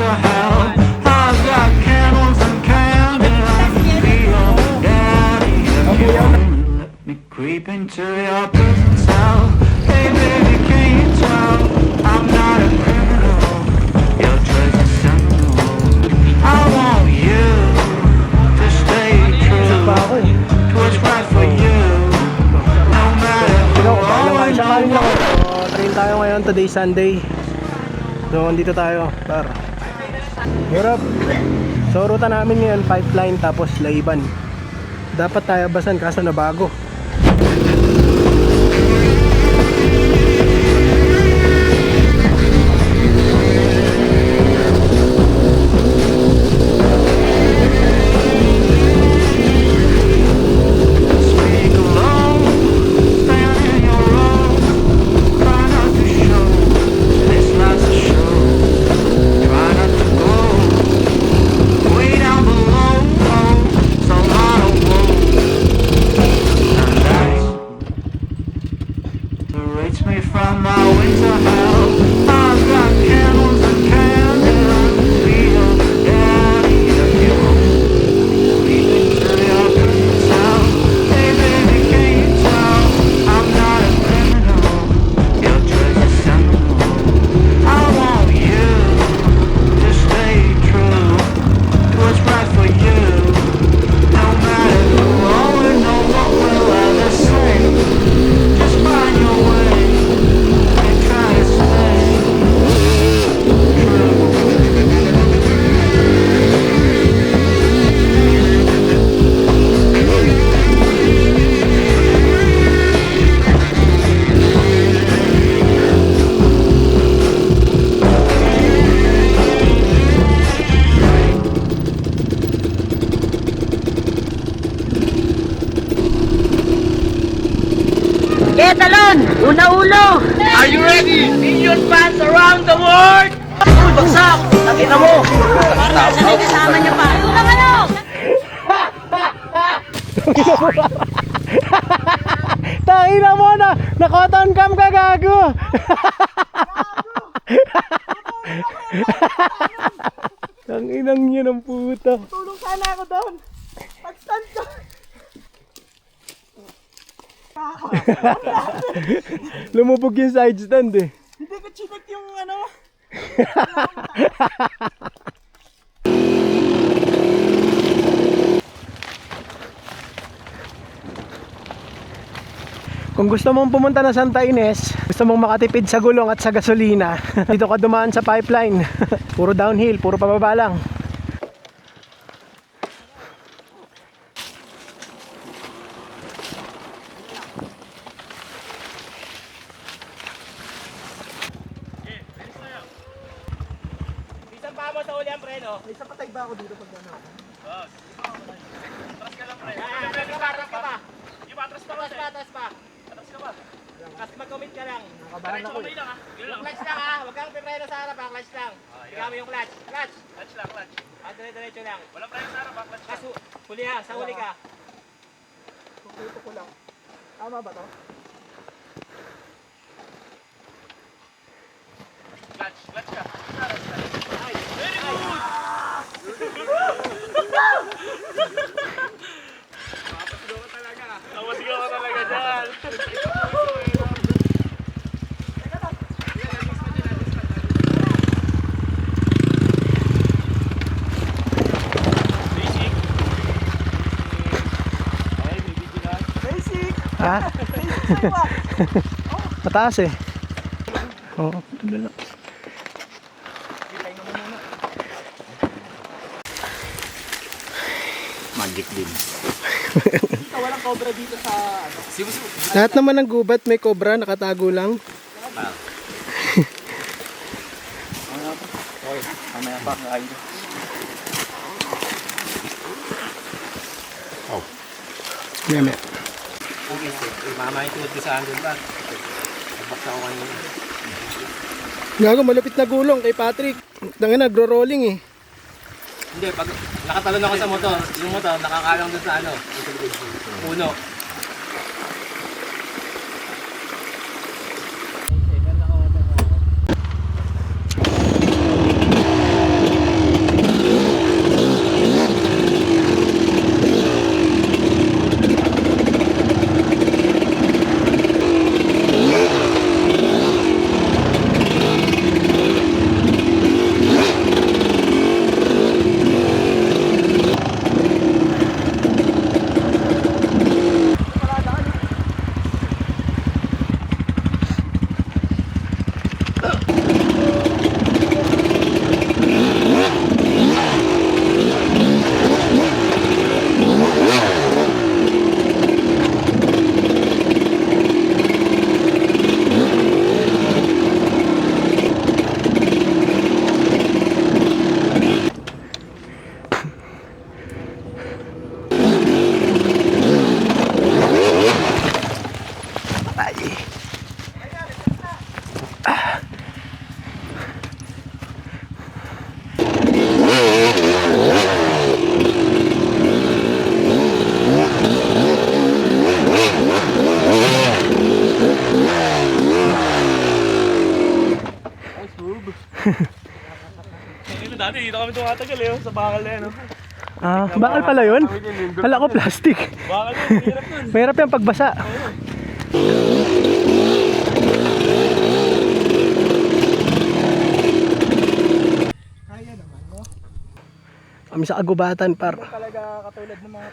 winter hell. I've got candles and candy. Be your daddy if you want. Let me creep into your prison cell. Hey baby, can you tell I'm not a criminal? You're just a seminal. I want you to stay true to what's right for you. No matter who. So, train tayo ngayon, today Sunday. So, dito tayo, par. Hirap. So, ruta namin ngayon, Pipeline tapos Laiban. Dapat tayo basan kaso nabago. Talon! Una ulo! Are you ready? Million fans around the world! Uy, bagsak! Nakita mo! May kasama niya pa. Ano naman o? Tangina mo na! Naka-on cam ka, gago! Tanginang niya ng puta. Tulong sana ako doon! Pag-stand ko! Lumubog yung side stand eh. Hindi ko chinek yung ano. Kung gusto mong pumunta na Santa Ines, gusto mong makatipid sa gulong at sa gasolina, dito ka dumaan sa Pipeline. Puro downhill, puro pababa lang. Isang pa mo sa uli ang preno. May sapatay ba ako dito pag gano'n? Atras ka lang pre. Atras ka pa. Yung atras pa. Atras pa. Atras ka pa. Kasi mag-commit ka lang. Nakabahan ako eh. Yung clutch lang ha. Huwag kang pipreno sa harap ha. Clutch lang. Tignan mo yung clutch. Clutch. Clutch lang. Clutch. Dire-diretso lang. Walang preno sa harap ha. Clutch lang. Huli ha. Sa huli ka. Dito ko lang. Tama ba to? Clutch. Clutch ka. Very good! Mapasigaw ka talaga. Mapasigaw ka talaga dyan. Ha? Mataas eh. Oo, tuloy lang. Magic din. Walang cobra dito sa ano. Lahat naman ng gubat may cobra, nakatago lang. Okay, mamaya pa kain. Meme. Mama yung tuwad ko sa andun ba? Nagbaksa ko kanina. Gago, malapit na gulong kay Patrick. Tangin, nagro-rolling eh. Hindi, pag nakatalon ako sa motor, yung motor nakakalang doon sa ano, puno. dito kami tumatagal eh, sa bakal na yan. Ah, bakal pala yun? Kala ko plastic. Bakal yun, hirap nun. Mahirap yan pagbasa. Kami sa agubatan par. Talaga katulad ng mga...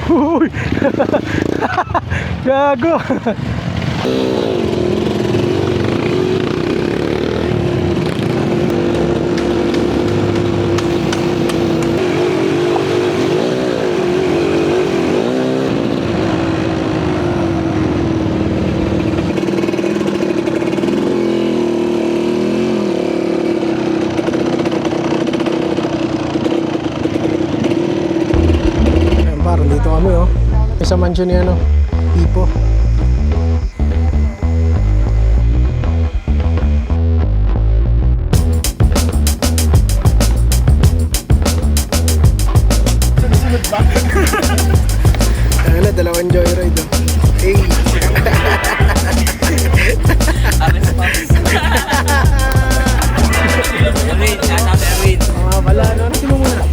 Uy! Gago! Ayan, parang dito kami oh. Sa mansion niya no, Ipo. Sunod ba? Ayan na, dalawang joyride oh. Hey! Erwin, shout out Erwin. Ah, wala. Ano mo muna?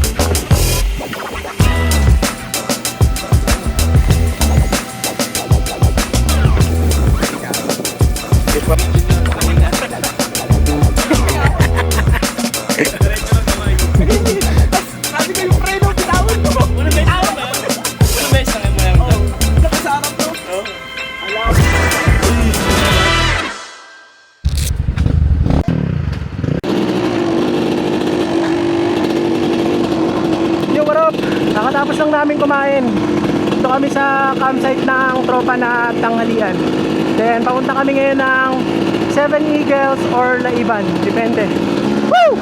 Sabi ko yung preno, bitawan mo. Unang beses na. Unang beses na mo yan. Nakasarap to. Yo, what up? Nakatapos lang namin kumain. Dito kami sa campsite ng tropa na tanghalian. Then, papunta kami ngayon ng Seven Eagles or Laiban. Depende. Woo!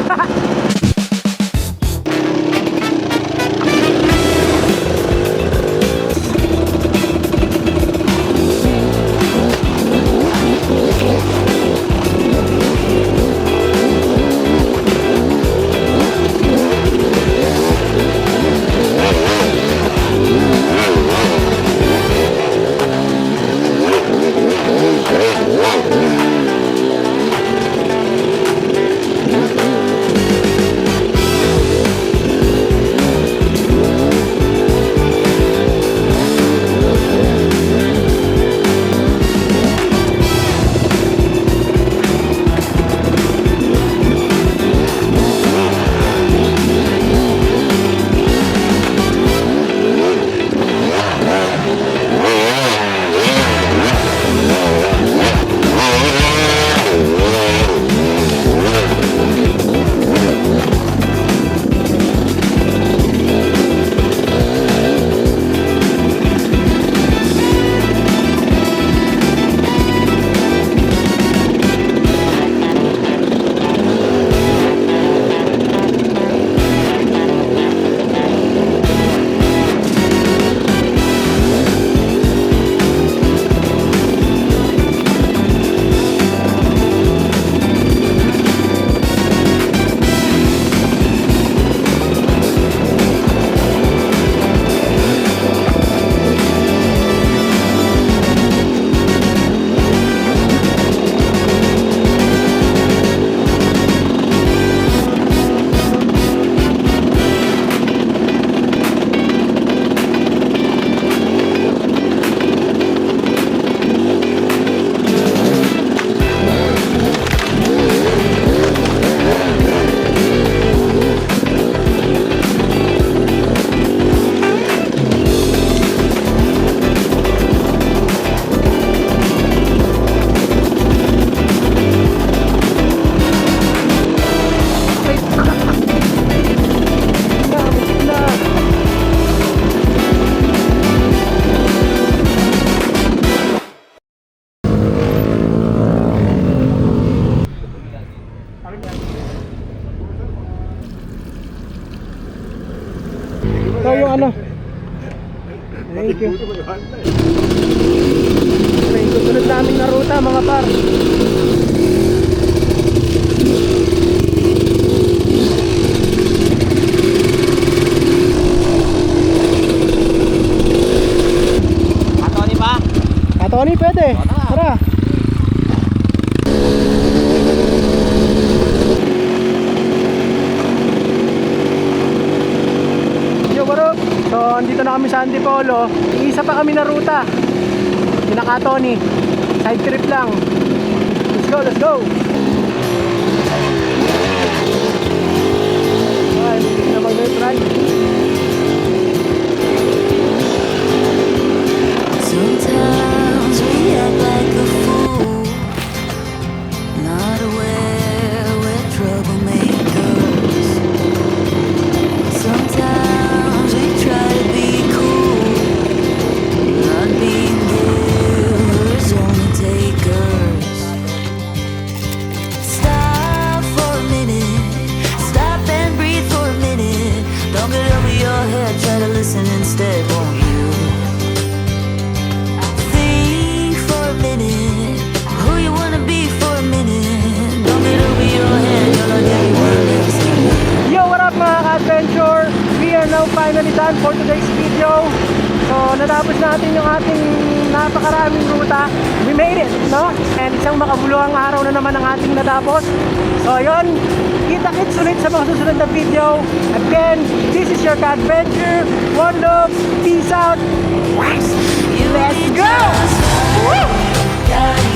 you. Okay, susunod namin na ruta mga par. Tony pa? Tony, pwede. Tara. Yo, bro. So, andito na kami sa Antipolo. Iisa pa kami na ruta. Pinaka Tony. Side trip lang. Let's go, let's go. Ay, hindi na mag-try. Sometimes we act like a fool, not aware we're troublemakers. Sometimes we try to be cool, not being givers, only takers. Stop for a minute, stop and breathe for a minute. Don't get over your head, try to listen instead, won't you? Who you wanna be for a minute? Don't get over your head, you're like everyone else. Yo, what up mga ka-adventure? We are now finally done for today's video. So, natapos natin yung ating napakaraming ruta. We made it, no? And isang makabuluhang araw na naman ang ating natapos. So, yun. Kita-kits ulit sa mga susunod na video. Again, this is your ka-adventure. One love. Peace out. Let's go! Woo! Gotta